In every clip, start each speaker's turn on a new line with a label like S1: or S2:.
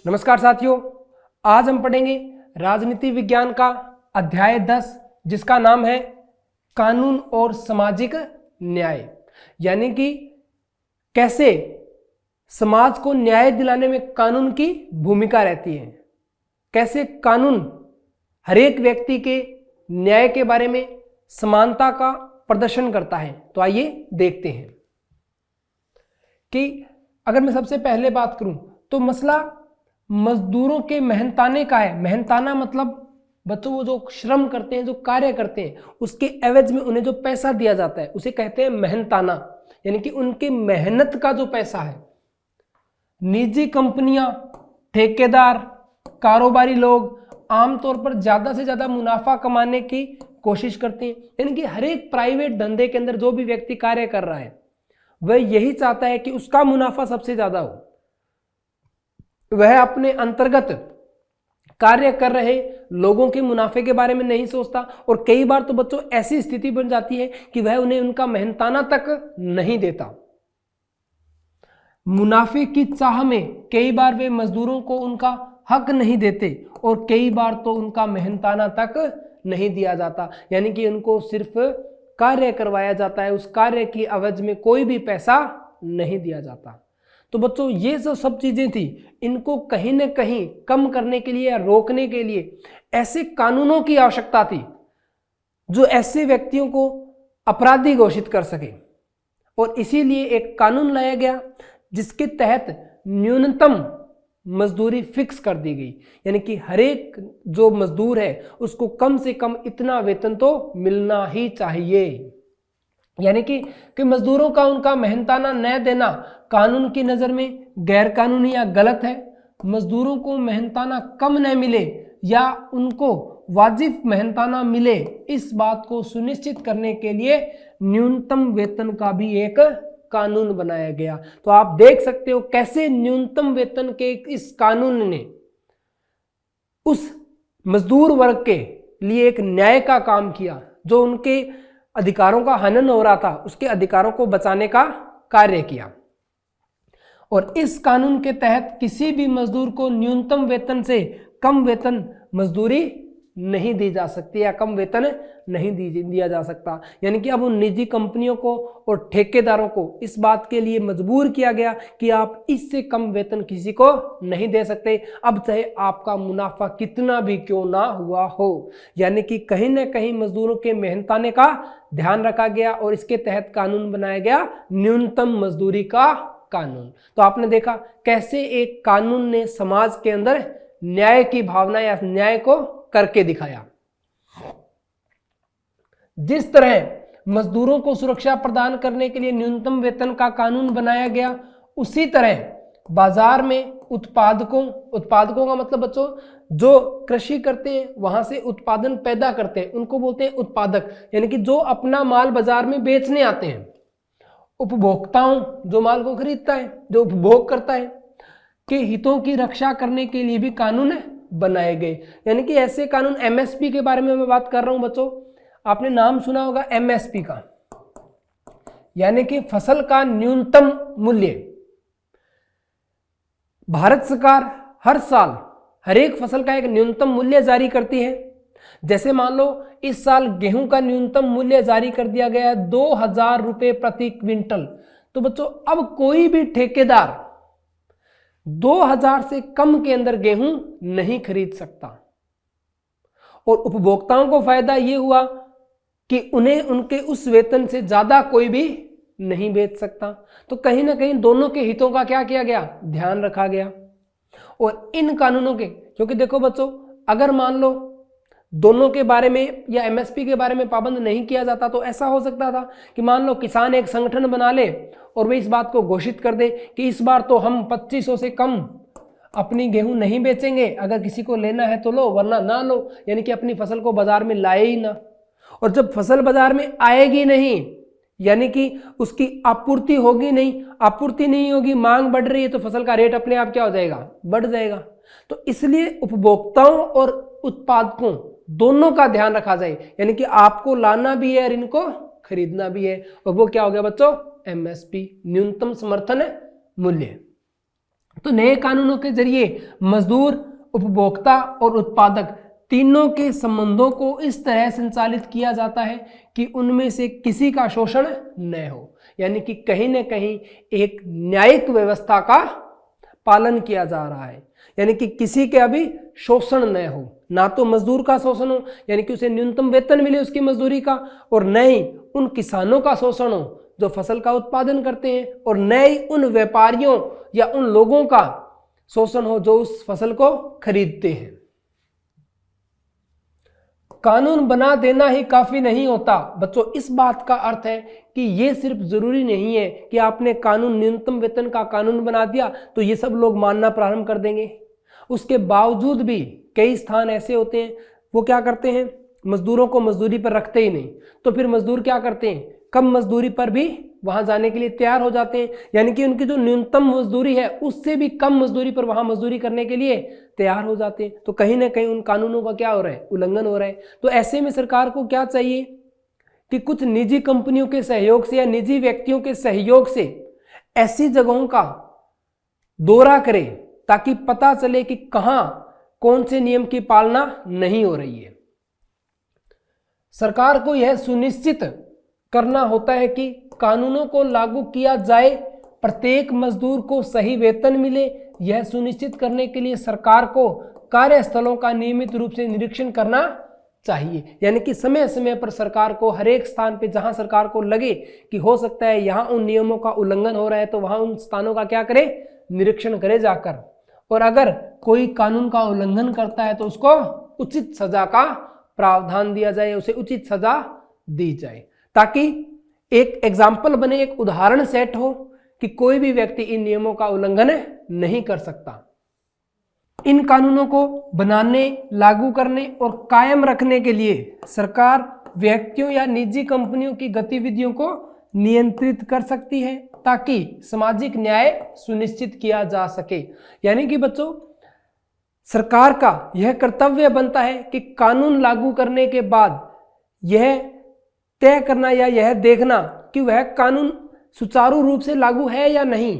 S1: नमस्कार साथियों, आज हम पढ़ेंगे राजनीति विज्ञान का अध्याय 10 जिसका नाम है कानून और सामाजिक न्याय। यानी कि कैसे समाज को न्याय दिलाने में कानून की भूमिका रहती है, कैसे कानून हर एक व्यक्ति के न्याय के बारे में समानता का प्रदर्शन करता है। तो आइए देखते हैं कि अगर मैं सबसे पहले बात करूं तो मसला मजदूरों के मेहनताने का है। मेहनताना मतलब बच्चों वो जो श्रम करते हैं, जो कार्य करते हैं, उसके एवज में उन्हें जो पैसा दिया जाता है उसे कहते हैं मेहनताना, यानी कि उनकी मेहनत का जो पैसा है। निजी कंपनियां, ठेकेदार, कारोबारी लोग आमतौर पर ज्यादा से ज्यादा मुनाफा कमाने की कोशिश करते हैं। यानी कि हर एक प्राइवेट धंधे के अंदर जो भी व्यक्ति कार्य कर रहा है वह यही चाहता है कि उसका मुनाफा सबसे ज्यादा हो। वह अपने अंतर्गत कार्य कर रहे लोगों के मुनाफे के बारे में नहीं सोचता, और कई बार तो बच्चों ऐसी स्थिति बन जाती है कि वह उन्हें उनका मेहनताना तक नहीं देता। मुनाफे की चाह में कई बार वे मजदूरों को उनका हक नहीं देते, और कई बार तो उनका मेहनताना तक नहीं दिया जाता। यानी कि उनको सिर्फ कार्य करवाया जाता है, उस कार्य की एवज में कोई भी पैसा नहीं दिया जाता। तो बच्चों ये जो सब चीजें थी, इनको कहीं ना कहीं कम करने के लिए या रोकने के लिए ऐसे कानूनों की आवश्यकता थी जो ऐसे व्यक्तियों को अपराधी घोषित कर सके। और इसीलिए एक कानून लाया गया जिसके तहत न्यूनतम मजदूरी फिक्स कर दी गई। यानी कि हर एक जो मजदूर है उसको कम से कम इतना वेतन तो मिलना ही चाहिए। यानी कि मजदूरों का उनका मेहनताना न देना कानून की नज़र में गैर कानूनी या गलत है। मजदूरों को मेहनताना कम न मिले या उनको वाजिब मेहनताना मिले, इस बात को सुनिश्चित करने के लिए न्यूनतम वेतन का भी एक कानून बनाया गया। तो आप देख सकते हो कैसे न्यूनतम वेतन के इस कानून ने उस मजदूर वर्ग के लिए एक न्याय का काम किया। जो उनके अधिकारों का हनन हो रहा था उसके अधिकारों को बचाने का कार्य किया। और इस कानून के तहत किसी भी मजदूर को न्यूनतम वेतन से कम वेतन मजदूरी नहीं दी जा सकती या कम वेतन नहीं दिया जा सकता। यानी कि अब उन निजी कंपनियों को और ठेकेदारों को इस बात के लिए मजबूर किया गया कि आप इससे कम वेतन किसी को नहीं दे सकते, अब चाहे आपका मुनाफा कितना भी क्यों ना हुआ हो। यानी कि कहीं ना कहीं मजदूरों के मेहनताने का ध्यान रखा गया और इसके तहत कानून बनाया गया न्यूनतम मजदूरी का कानून। तो आपने देखा कैसे एक कानून ने समाज के अंदर न्याय की भावना या न्याय को करके दिखाया। जिस तरह मजदूरों को सुरक्षा प्रदान करने के लिए न्यूनतम वेतन का कानून बनाया गया, उसी तरह बाजार में उत्पादकों का मतलब बच्चों जो कृषि करते हैं वहां से उत्पादन पैदा करते हैं उनको बोलते हैं उत्पादक। यानी कि जो अपना माल बाजार में बेचने आते हैं। उपभोक्ताओं जो माल को खरीदता है, जो उपभोग करता है, के हितों की रक्षा करने के लिए भी कानून बनाए गए। यानी कि ऐसे कानून, एमएसपी के बारे में मैं बात कर रहा हूं बच्चों, आपने नाम सुना होगा एमएसपी का, यानी कि फसल का न्यूनतम मूल्य। भारत सरकार हर साल हर एक फसल का एक न्यूनतम मूल्य जारी करती है। जैसे मान लो इस साल गेहूं का न्यूनतम मूल्य जारी कर दिया गया है 2000 रुपए प्रति क्विंटल। तो बच्चों अब कोई भी ठेकेदार 2000 से कम के अंदर गेहूं नहीं खरीद सकता। और उपभोक्ताओं को फायदा यह हुआ कि उन्हें उनके उस वेतन से ज्यादा कोई भी नहीं बेच सकता। तो कहीं ना कहीं दोनों के हितों का क्या किया गया, ध्यान रखा गया। और इन कानूनों के, क्योंकि देखो बच्चों अगर मान लो दोनों के बारे में या एमएसपी के बारे में पाबंद नहीं किया जाता तो ऐसा हो सकता था कि मान लो किसान एक संगठन बना ले और वे इस बात को घोषित कर दे कि इस बार तो हम 2500 से कम अपनी गेहूं नहीं बेचेंगे, अगर किसी को लेना है तो लो वरना ना लो। यानी कि अपनी फसल को बाजार में लाए ही ना। और जब फसल बाजार में आएगी नहीं, यानी कि उसकी आपूर्ति होगी नहीं, आपूर्ति नहीं होगी, मांग बढ़ रही है, तो फसल का रेट अपने आप क्या हो जाएगा, बढ़ जाएगा। तो इसलिए उपभोक्ताओं और उत्पादकों दोनों का ध्यान रखा जाए। यानी कि आपको लाना भी है और इनको खरीदना भी है। और वो क्या हो गया बच्चों, एमएसपी, न्यूनतम समर्थन मूल्य। तो नए कानूनों के जरिए मजदूर, उपभोक्ता और उत्पादक तीनों के संबंधों को इस तरह संचालित किया जाता है कि उनमें से किसी का शोषण न हो, यानी कि कहीं न कहीं एक न्यायिक व्यवस्था का पालन किया जा रहा है, यानी कि किसी के अभी शोषण न हो, ना तो मजदूर का शोषण हो यानी कि उसे न्यूनतम वेतन मिले उसकी मजदूरी का, और न ही उन किसानों का शोषण हो जो फसल का उत्पादन करते हैं, और न ही उन व्यापारियों या उन लोगों का शोषण हो जो उस फसल को खरीदते हैं। कानून बना देना ही काफी नहीं होता बच्चों, इस बात का अर्थ है कि ये सिर्फ जरूरी नहीं है कि आपने कानून, न्यूनतम वेतन का कानून बना दिया तो ये सब लोग मानना प्रारंभ कर देंगे। उसके बावजूद भी कई स्थान ऐसे होते हैं वो क्या करते हैं, मजदूरों को मजदूरी पर रखते ही नहीं, तो फिर मजदूर क्या करते हैं, कम मजदूरी पर भी वहां जाने के लिए तैयार हो जाते हैं, यानी कि उनकी जो न्यूनतम मजदूरी है उससे भी कम मजदूरी पर वहां मजदूरी करने के लिए तैयार हो जाते हैं। तो कहीं ना कहीं उन कानूनों का क्या हो रहा है, उल्लंघन हो रहा है। तो ऐसे में सरकार को क्या चाहिए कि कुछ निजी कंपनियों के सहयोग से या निजी व्यक्तियों के सहयोग से ऐसी जगहों का दौरा करे ताकि पता चले कि कहां कौन से नियम की पालना नहीं हो रही है। सरकार को यह सुनिश्चित करना होता है कि कानूनों को लागू किया जाए, प्रत्येक मजदूर को सही वेतन मिले। यह सुनिश्चित करने के लिए सरकार को कार्यस्थलों का नियमित रूप से निरीक्षण करना चाहिए, यानी कि समय समय पर सरकार को हर एक स्थान पे जहां सरकार को लगे कि हो सकता है यहां उन नियमों का उल्लंघन हो रहा है तो वहां उन स्थानों का क्या करे, निरीक्षण करे जाकर, और अगर कोई कानून का उल्लंघन करता है तो उसको उचित सजा का प्रावधान दिया जाए, उसे उचित सजा दी जाए, ताकि एक एग्जाम्पल बने, एक उदाहरण सेट हो कि कोई भी व्यक्ति इन नियमों का उल्लंघन नहीं कर सकता। इन कानूनों को बनाने, लागू करने और कायम रखने के लिए सरकार व्यक्तियों या निजी कंपनियों की गतिविधियों को नियंत्रित कर सकती है ताकि सामाजिक न्याय सुनिश्चित किया जा सके। यानी कि बच्चों, सरकार का यह कर्तव्य बनता है कि कानून लागू करने के बाद यह तय करना या यह देखना कि वह कानून सुचारू रूप से लागू है या नहीं।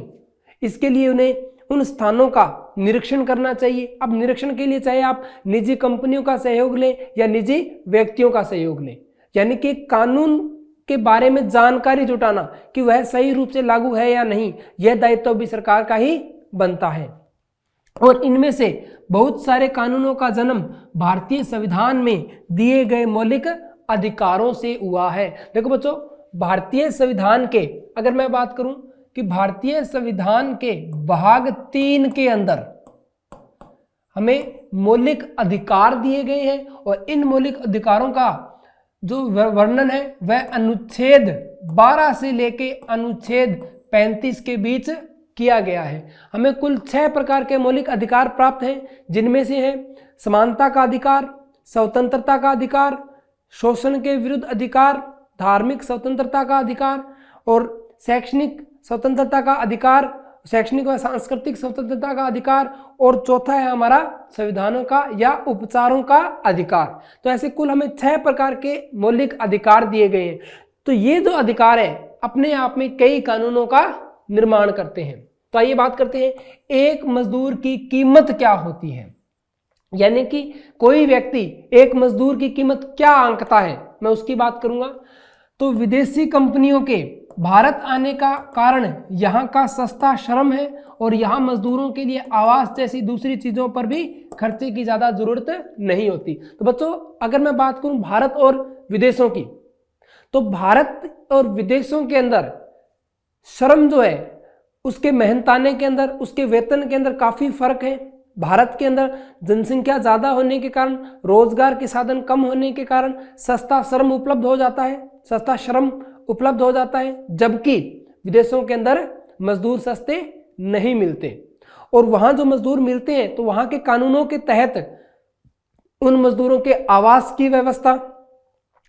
S1: इसके लिए उन्हें उन स्थानों का निरीक्षण करना चाहिए। अब निरीक्षण के लिए चाहे आप निजी कंपनियों का सहयोग लें या निजी व्यक्तियों का सहयोग लें, यानी कि कानून के बारे में जानकारी जुटाना कि वह सही रूप से लागू है या नहीं, यह दायित्व भी सरकार का ही बनता है। और इनमें से बहुत सारे कानूनों का जन्म भारतीय संविधान में दिए गए मौलिक अधिकारों से हुआ है। देखो बच्चों, भारतीय संविधान के अगर मैं बात करूं कि भारतीय संविधान के भाग 3 के अंदर हमें मौलिक अधिकार दिए गए हैं, और इन मौलिक अधिकारों का जो वर्णन है वह अनुच्छेद 12 से लेके अनुच्छेद 35 के बीच किया गया है। हमें कुल 6 प्रकार के मौलिक अधिकार प्राप्त हैं, जिनमें से है समानता का अधिकार, स्वतंत्रता का अधिकार, शोषण के विरुद्ध अधिकार, धार्मिक स्वतंत्रता का अधिकार और शैक्षणिक स्वतंत्रता का अधिकार, शैक्षणिक व सांस्कृतिक स्वतंत्रता का अधिकार, और चौथा है हमारा संविधानों का या उपचारों का अधिकार। तो ऐसे कुल हमें 6 प्रकार के मौलिक अधिकार दिए गए हैं। तो ये जो अधिकार है अपने आप में कई कानूनों का निर्माण करते हैं। तो आइए बात करते हैं एक मजदूर की कीमत क्या होती है, यानी कि कोई व्यक्ति एक मजदूर की कीमत क्या आंकता है, मैं उसकी बात करूंगा। तो विदेशी कंपनियों के भारत आने का कारण यहाँ का सस्ता श्रम है, और यहाँ मजदूरों के लिए आवास जैसी दूसरी चीजों पर भी खर्चे की ज्यादा जरूरत नहीं होती। तो बच्चों, अगर मैं बात करूं भारत और विदेशों की, तो भारत और विदेशों के अंदर श्रम जो है उसके मेहनताने के अंदर, उसके वेतन के अंदर काफी फर्क है। भारत के अंदर जनसंख्या ज्यादा होने के कारण, रोजगार के साधन कम होने के कारण सस्ता श्रम उपलब्ध हो जाता है, सस्ता श्रम उपलब्ध हो जाता है, जबकि विदेशों के अंदर मजदूर सस्ते नहीं मिलते। और वहां जो मजदूर मिलते हैं तो वहां के कानूनों के तहत उन मजदूरों के आवास की व्यवस्था,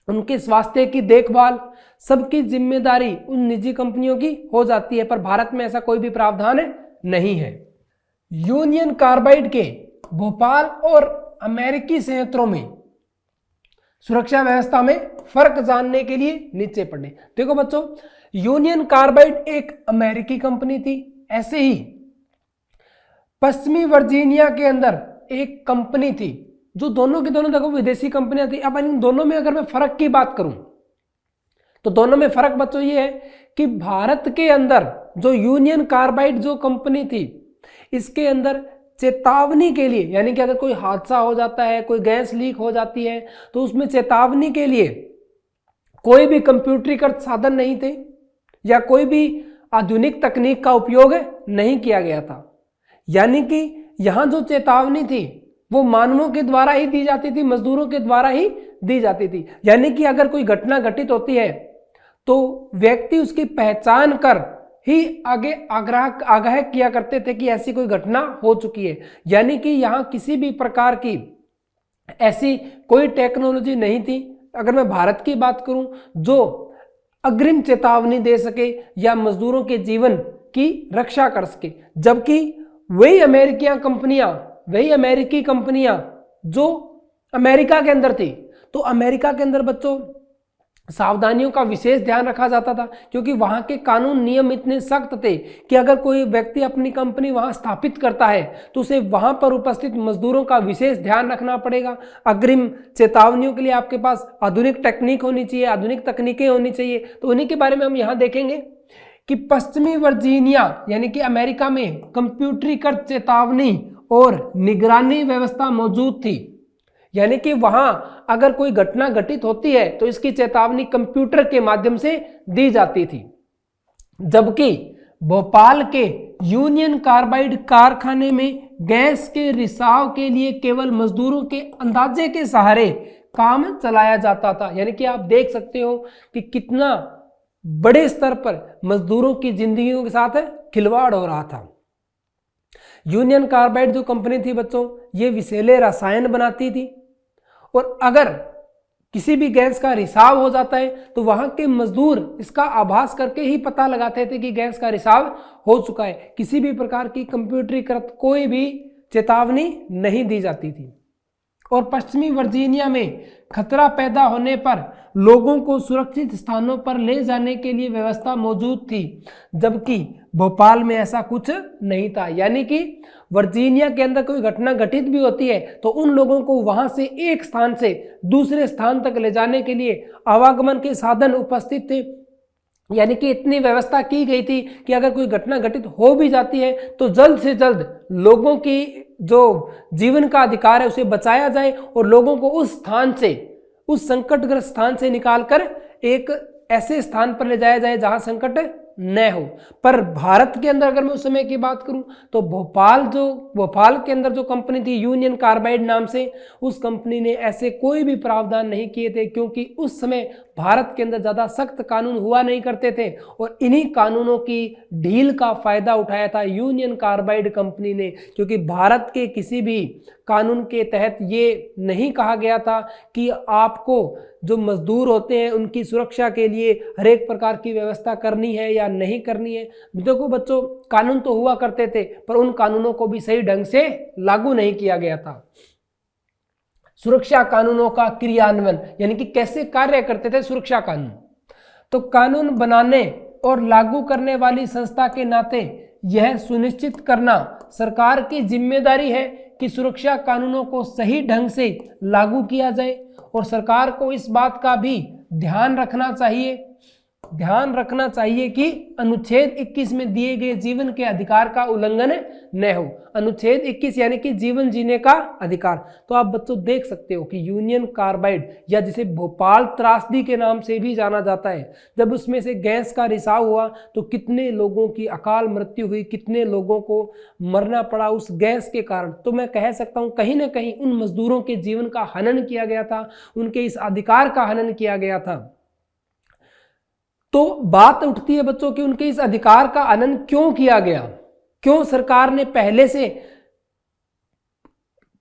S1: उनके स्वास्थ्य की देखभाल, सबकी जिम्मेदारी उन निजी कंपनियों की हो जाती है। पर भारत में ऐसा कोई भी प्रावधान नहीं है। यूनियन कार्बाइड के भोपाल और अमेरिकी संयंत्रों में सुरक्षा व्यवस्था में फर्क जानने के लिए नीचे पढ़े। देखो बच्चों, यूनियन कार्बाइड एक अमेरिकी कंपनी थी, ऐसे ही पश्चिमी वर्जीनिया के अंदर एक कंपनी थी, जो दोनों की दोनों देखो विदेशी कंपनियां थी। अब इन दोनों में अगर मैं फर्क की बात करूं तो दोनों में फर्क बच्चों ये है कि भारत के अंदर जो यूनियन कार्बाइड जो कंपनी थी, इसके अंदर चेतावनी के लिए, यानी कि अगर कोई हादसा हो जाता है, कोई गैस लीक हो जाती है, तो उसमें चेतावनी के लिए कोई भी कंप्यूटरीकृत साधन नहीं थे या कोई भी आधुनिक तकनीक का उपयोग नहीं किया गया था। यानी कि यहां जो चेतावनी थी वो मानवों के द्वारा ही दी जाती थी, मजदूरों के द्वारा ही दी जाती थी। यानी कि अगर कोई घटना घटित होती है तो व्यक्ति उसकी पहचान कर ही आगे आगाह किया करते थे कि ऐसी कोई घटना हो चुकी है। यानी कि यहां किसी भी प्रकार की ऐसी कोई टेक्नोलॉजी नहीं थी, अगर मैं भारत की बात करूं, जो अग्रिम चेतावनी दे सके या मजदूरों के जीवन की रक्षा कर सके। जबकि वही अमेरिकी कंपनियां जो अमेरिका के अंदर थी, तो अमेरिका के अंदर बच्चों सावधानियों का विशेष ध्यान रखा जाता था, क्योंकि वहां के कानून नियम इतने सख्त थे कि अगर कोई व्यक्ति अपनी कंपनी वहां स्थापित करता है तो उसे वहां पर उपस्थित मजदूरों का विशेष ध्यान रखना पड़ेगा। अग्रिम चेतावनियों के लिए आपके पास आधुनिक टेक्निक होनी चाहिए, आधुनिक तकनीकें होनी चाहिए। तो उन्हीं के बारे में हम यहाँ देखेंगे कि पश्चिमी वर्जीनिया यानी कि अमेरिका में कंप्यूटरीकृत चेतावनी और निगरानी व्यवस्था मौजूद थी। यानी कि वहां अगर कोई घटना घटित होती है तो इसकी चेतावनी कंप्यूटर के माध्यम से दी जाती थी। जबकि भोपाल के यूनियन कार्बाइड कारखाने में गैस के रिसाव के लिए केवल मजदूरों के अंदाजे के सहारे काम चलाया जाता था। यानी कि आप देख सकते हो कि कितना बड़े स्तर पर मजदूरों की जिंदगियों के साथ खिलवाड़ हो रहा था। यूनियन कार्बाइड जो कंपनी थी बच्चों, ये विषैले रसायन बनाती थी, और अगर किसी भी गैस का रिसाव हो जाता है तो वहां के मजदूर इसका आभास करके ही पता लगाते थे कि गैस का रिसाव हो चुका है। किसी भी प्रकार की कंप्यूटरीकृत कोई भी चेतावनी नहीं दी जाती थी। और पश्चिमी वर्जीनिया में खतरा पैदा होने पर लोगों को सुरक्षित स्थानों पर ले जाने के लिए व्यवस्था मौजूद थी, जबकि भोपाल में ऐसा कुछ नहीं था। यानी कि वर्जीनिया के अंदर कोई घटना घटित भी होती है तो उन लोगों को वहां से एक स्थान से दूसरे स्थान तक ले जाने के लिए आवागमन के साधन उपस्थित थे। यानी कि इतनी व्यवस्था की गई थी कि अगर कोई घटना घटित हो भी जाती है तो जल्द से जल्द लोगों की जो जीवन का अधिकार है उसे बचाया जाए और लोगों को उस स्थान से, उस संकटग्रस्त स्थान से निकालकर एक ऐसे स्थान पर ले जाया जाए जहां संकट न हो। पर भारत के अंदर अगर मैं उस समय की बात करूं तो भोपाल के अंदर जो कंपनी थी यूनियन कार्बाइड नाम से, उस कंपनी ने ऐसे कोई भी प्रावधान नहीं किए थे, क्योंकि उस समय भारत के अंदर ज़्यादा सख्त कानून हुआ नहीं करते थे और इन्हीं कानूनों की ढील का फायदा उठाया था यूनियन कार्बाइड कंपनी ने। क्योंकि भारत के किसी भी कानून के तहत ये नहीं कहा गया था कि आपको जो मजदूर होते हैं उनकी सुरक्षा के लिए हर एक प्रकार की व्यवस्था करनी है या नहीं करनी है। देखो बच्चों, कानून तो हुआ करते थे पर उन कानूनों को भी सही ढंग से लागू नहीं किया गया था। सुरक्षा कानूनों का क्रियान्वयन यानी कि कैसे कार्य करते थे सुरक्षा कानून, तो कानून बनाने और लागू करने वाली संस्था के नाते यह सुनिश्चित करना सरकार की जिम्मेदारी है कि सुरक्षा कानूनों को सही ढंग से लागू किया जाए। और सरकार को इस बात का भी ध्यान रखना चाहिए कि अनुच्छेद 21 में दिए गए जीवन के अधिकार का उल्लंघन न हो। अनुच्छेद 21 यानी कि जीवन जीने का अधिकार। तो आप बच्चों देख सकते हो कि यूनियन कार्बाइड या जिसे भोपाल त्रासदी के नाम से भी जाना जाता है, जब उसमें से गैस का रिसाव हुआ तो कितने लोगों की अकाल मृत्यु हुई, कितने लोगों को मरना पड़ा उस गैस के कारण। तो मैं कह सकता हूं कहीं ना कहीं उन मजदूरों के जीवन का हनन किया गया था, उनके इस अधिकार का हनन किया गया था। तो बात उठती है बच्चों कि उनके इस अधिकार का हनन क्यों किया गया, क्यों सरकार ने पहले से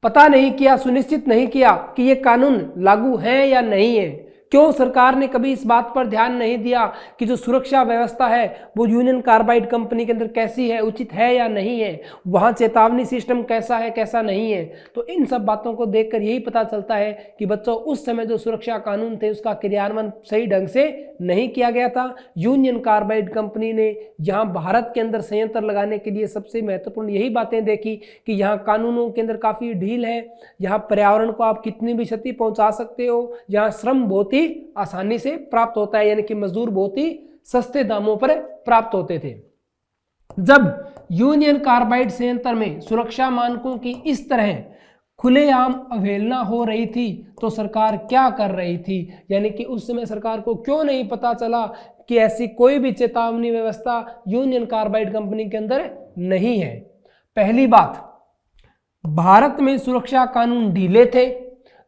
S1: पता नहीं किया, सुनिश्चित नहीं किया कि ये कानून लागू है या नहीं है, क्यों सरकार ने कभी इस बात पर ध्यान नहीं दिया कि जो सुरक्षा व्यवस्था है वो यूनियन कार्बाइड कंपनी के अंदर कैसी है, उचित है या नहीं है, वहाँ चेतावनी सिस्टम कैसा है कैसा नहीं है। तो इन सब बातों को देखकर यही पता चलता है कि बच्चों उस समय जो सुरक्षा कानून थे उसका क्रियान्वयन सही ढंग से नहीं किया गया था। यूनियन कार्बाइड कंपनी ने यहाँ भारत के अंदर संयंत्र लगाने के लिए सबसे महत्वपूर्ण यही बातें देखी कि यहाँ कानूनों के अंदर काफ़ी ढील है, यहाँ पर्यावरण को आप कितनी भी क्षति पहुँचा सकते हो, यहाँ श्रम बहुत ही आसानी से प्राप्त होता है, यानी कि मजदूर बहुत ही सस्ते दामों पर प्राप्त होते थे। जब यूनियन कार्बाइड संयंत्र में सुरक्षा मानकों की इस तरह खुलेआम अवहेलना हो रही थी तो सरकार क्या कर रही थी, यानी कि उस समय सरकार को क्यों नहीं पता चला कि ऐसी कोई भी चेतावनी व्यवस्था यूनियन कार्बाइड कंपनी के अंदर नहीं है। पहली बात, भारत में सुरक्षा कानून ढीले थे।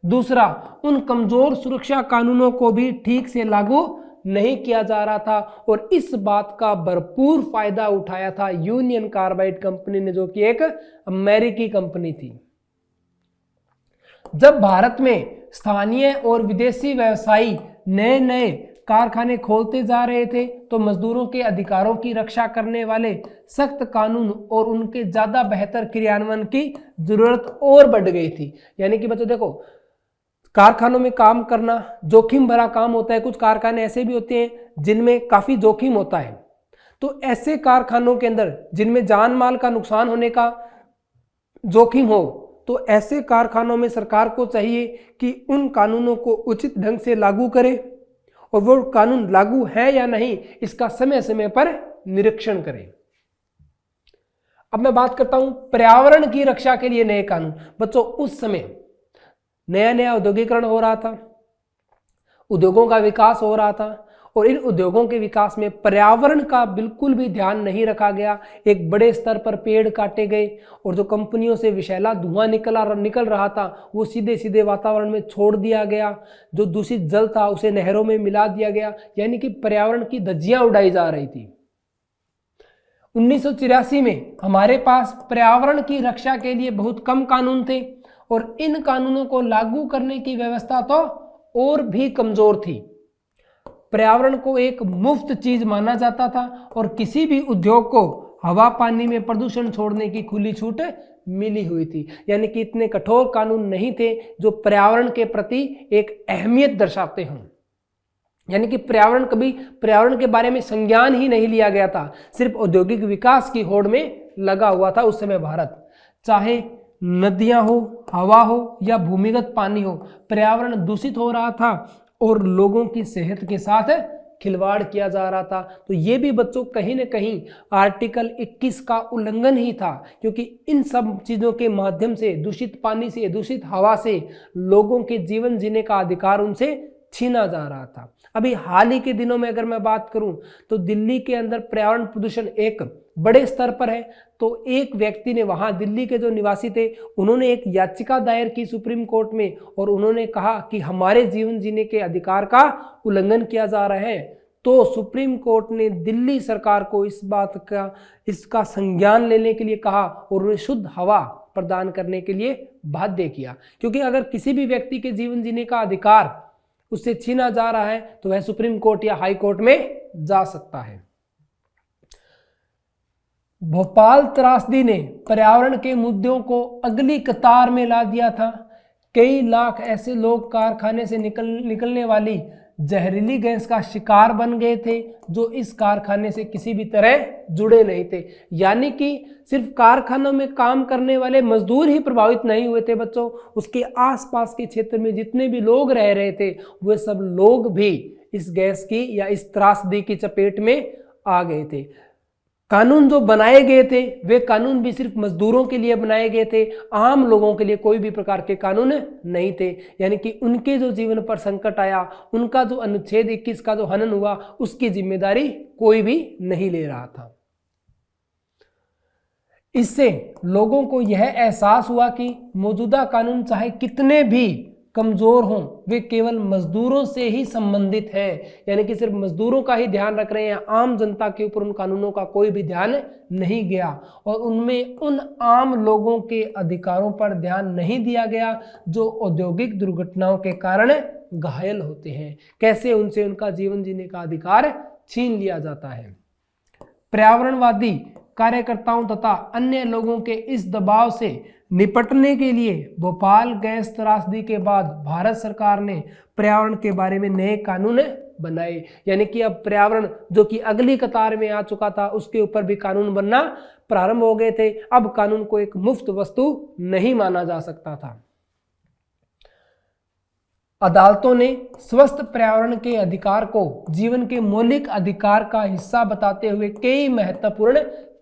S1: दूसरा, उन कमजोर सुरक्षा कानूनों को भी ठीक से लागू नहीं किया जा रहा था और इस बात का भरपूर फायदा उठाया था यूनियन कार्बाइड कंपनी ने, जो कि एक अमेरिकी कंपनी थी। जब भारत में स्थानीय और विदेशी व्यवसायी नए नए कारखाने खोलते जा रहे थे तो मजदूरों के अधिकारों की रक्षा करने वाले सख्त कानून और उनके ज़्यादा बेहतर क्रियान्वयन की जरूरत और बढ़ गई थी। यानी कि बच्चों देखो, कारखानों में काम करना जोखिम भरा काम होता है। कुछ कारखाने ऐसे भी होते हैं जिनमें काफ़ी जोखिम होता है। तो ऐसे कारखानों के अंदर जिनमें जान माल का नुकसान होने का जोखिम हो, तो ऐसे कारखानों में सरकार को चाहिए कि उन कानूनों को उचित ढंग से लागू करे और वो कानून लागू है या नहीं इसका समय समय पर निरीक्षण करें। अब मैं बात करता हूं पर्यावरण की रक्षा के लिए नए कानून। बच्चों उस समय नया नया औद्योगिकरण हो रहा था, उद्योगों का विकास हो रहा था और इन उद्योगों के विकास में पर्यावरण का बिल्कुल भी ध्यान नहीं रखा गया। एक बड़े स्तर पर पेड़ काटे गए और जो कंपनियों से विषैला धुआं निकल रहा था वो सीधे सीधे वातावरण में छोड़ दिया गया। जो दूषित जल था उसे नहरों में मिला दिया गया, यानी कि पर्यावरण की धज्जियां उड़ाई जा रही थी। 1983 में हमारे पास पर्यावरण की रक्षा के लिए बहुत कम कानून थे और इन कानूनों को लागू करने की व्यवस्था तो और भी कमजोर थी। पर्यावरण को एक मुफ्त चीज माना जाता था और किसी भी उद्योग को हवा पानी में प्रदूषण छोड़ने की खुली छूट मिली हुई थी। यानी कि इतने कठोर कानून नहीं थे जो पर्यावरण के प्रति एक अहमियत दर्शाते हों। यानी कि पर्यावरण के बारे में संज्ञान ही नहीं लिया गया था, सिर्फ औद्योगिक विकास की होड़ में लगा हुआ था उस समय भारत। चाहे नदियां हो, हवा हो या भूमिगत पानी हो, पर्यावरण दूषित हो रहा था और लोगों की सेहत के साथ खिलवाड़ किया जा रहा था। तो ये भी बच्चों कहीं न कहीं आर्टिकल 21 का उल्लंघन ही था, क्योंकि इन सब चीज़ों के माध्यम से, दूषित पानी से, दूषित हवा से लोगों के जीवन जीने का अधिकार उनसे छीना जा रहा था। अभी हाल ही के दिनों में अगर मैं बात करूं तो दिल्ली के अंदर पर्यावरण प्रदूषण एक बड़े स्तर पर है। तो एक व्यक्ति ने वहां, दिल्ली के जो निवासी थे, उन्होंने एक याचिका दायर की सुप्रीम कोर्ट में और उन्होंने कहा कि हमारे जीवन जीने के अधिकार का उल्लंघन किया जा रहा है। तो सुप्रीम कोर्ट ने दिल्ली सरकार को इसका संज्ञान लेने के लिए कहा और उन्हें शुद्ध हवा प्रदान करने के लिए बाध्य किया, क्योंकि अगर किसी भी व्यक्ति के जीवन जीने का अधिकार उससे छीना जा रहा है तो वह सुप्रीम कोर्ट या हाई कोर्ट में जा सकता है। भोपाल त्रासदी ने पर्यावरण के मुद्दों को अगली कतार में ला दिया था। कई लाख ऐसे लोग कारखाने से निकलने वाली जहरीली गैस का शिकार बन गए थे जो इस कारखाने से किसी भी तरह जुड़े नहीं थे। यानी कि सिर्फ कारखानों में काम करने वाले मजदूर ही प्रभावित नहीं हुए थे बच्चों, उसके आसपास के क्षेत्र में जितने भी लोग रह रहे थे वे सब लोग भी इस गैस की या इस त्रासदी की चपेट में आ गए थे। कानून जो बनाए गए थे वे कानून भी सिर्फ मजदूरों के लिए बनाए गए थे, आम लोगों के लिए कोई भी प्रकार के कानून नहीं थे। यानी कि उनके जो जीवन पर संकट आया, उनका जो अनुच्छेद 21 का जो हनन हुआ, उसकी जिम्मेदारी कोई भी नहीं ले रहा था। इससे लोगों को यह एहसास हुआ कि मौजूदा कानून चाहे कितने भी कमजोर हों, वे केवल मजदूरों से ही संबंधित हैं। यानी कि सिर्फ मजदूरों का ही ध्यान रख रहे हैं, आम जनता के ऊपर उन कानूनों का कोई भी ध्यान नहीं गया और उनमें उन आम लोगों के अधिकारों पर ध्यान नहीं दिया गया जो औद्योगिक दुर्घटनाओं के कारण घायल होते हैं, कैसे उनसे उनका जीवन जीने का अधिकार छीन लिया जाता है। पर्यावरणवादी कार्यकर्ताओं तथा अन्य लोगों के इस दबाव से निपटने के लिए भोपाल गैस त्रासदी के बाद भारत सरकार ने पर्यावरण के बारे में नए कानून बनाए। यानी कि अब पर्यावरण जो कि अगली कतार में आ चुका था उसके ऊपर भी कानून बनना प्रारंभ हो गए थे। अब कानून को एक मुफ्त वस्तु नहीं माना जा सकता था। अदालतों ने स्वस्थ पर्यावरण के अधिकार को जीवन के मौलिक अधिकार का हिस्सा बताते हुए कई महत्वपूर्ण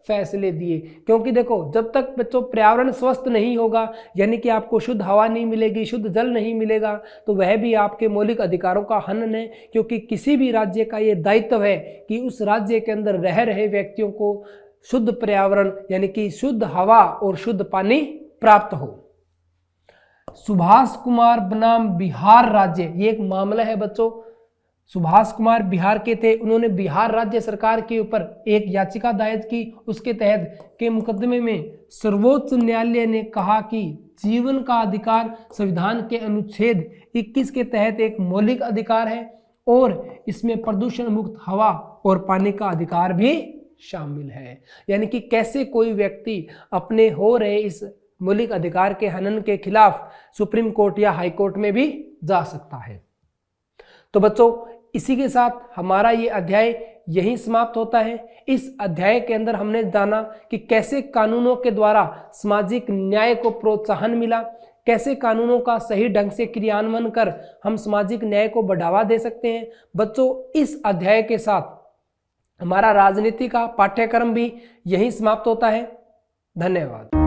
S1: फैसले दिए। क्योंकि देखो, जब तक बच्चों पर्यावरण स्वस्थ नहीं होगा, यानी कि आपको शुद्ध हवा नहीं मिलेगी, शुद्ध जल नहीं मिलेगा, तो वह भी आपके मौलिक अधिकारों का हनन है। क्योंकि किसी भी राज्य का ये दायित्व है कि उस राज्य के अंदर रह रहे व्यक्तियों को शुद्ध पर्यावरण यानी कि शुद्ध हवा और शुद्ध पानी प्राप्त हो। सुभाष कुमार बनाम बिहार राज्य, ये एक मामला है बच्चों। सुभाष कुमार बिहार के थे, उन्होंने बिहार राज्य सरकार के ऊपर एक याचिका दायर की। उसके तहत के मुकदमे में सर्वोच्च न्यायालय ने कहा कि जीवन का अधिकार संविधान के अनुच्छेद 21 के तहत एक मौलिक अधिकार है और इसमें प्रदूषण मुक्त हवा और पानी का अधिकार भी शामिल है। यानी कि कैसे कोई व्यक्ति अपने हो रहे इस मौलिक अधिकार के हनन के खिलाफ सुप्रीम कोर्ट या हाई कोर्ट में भी जा सकता है। तो बच्चों, इसी के साथ हमारा ये अध्याय यहीं समाप्त होता है। इस अध्याय के अंदर हमने जाना कि कैसे कानूनों के द्वारा सामाजिक न्याय को प्रोत्साहन मिला, कैसे कानूनों का सही ढंग से क्रियान्वयन कर हम सामाजिक न्याय को बढ़ावा दे सकते हैं। बच्चों, इस अध्याय के साथ हमारा राजनीति का पाठ्यक्रम भी यहीं समाप्त होता है। धन्यवाद।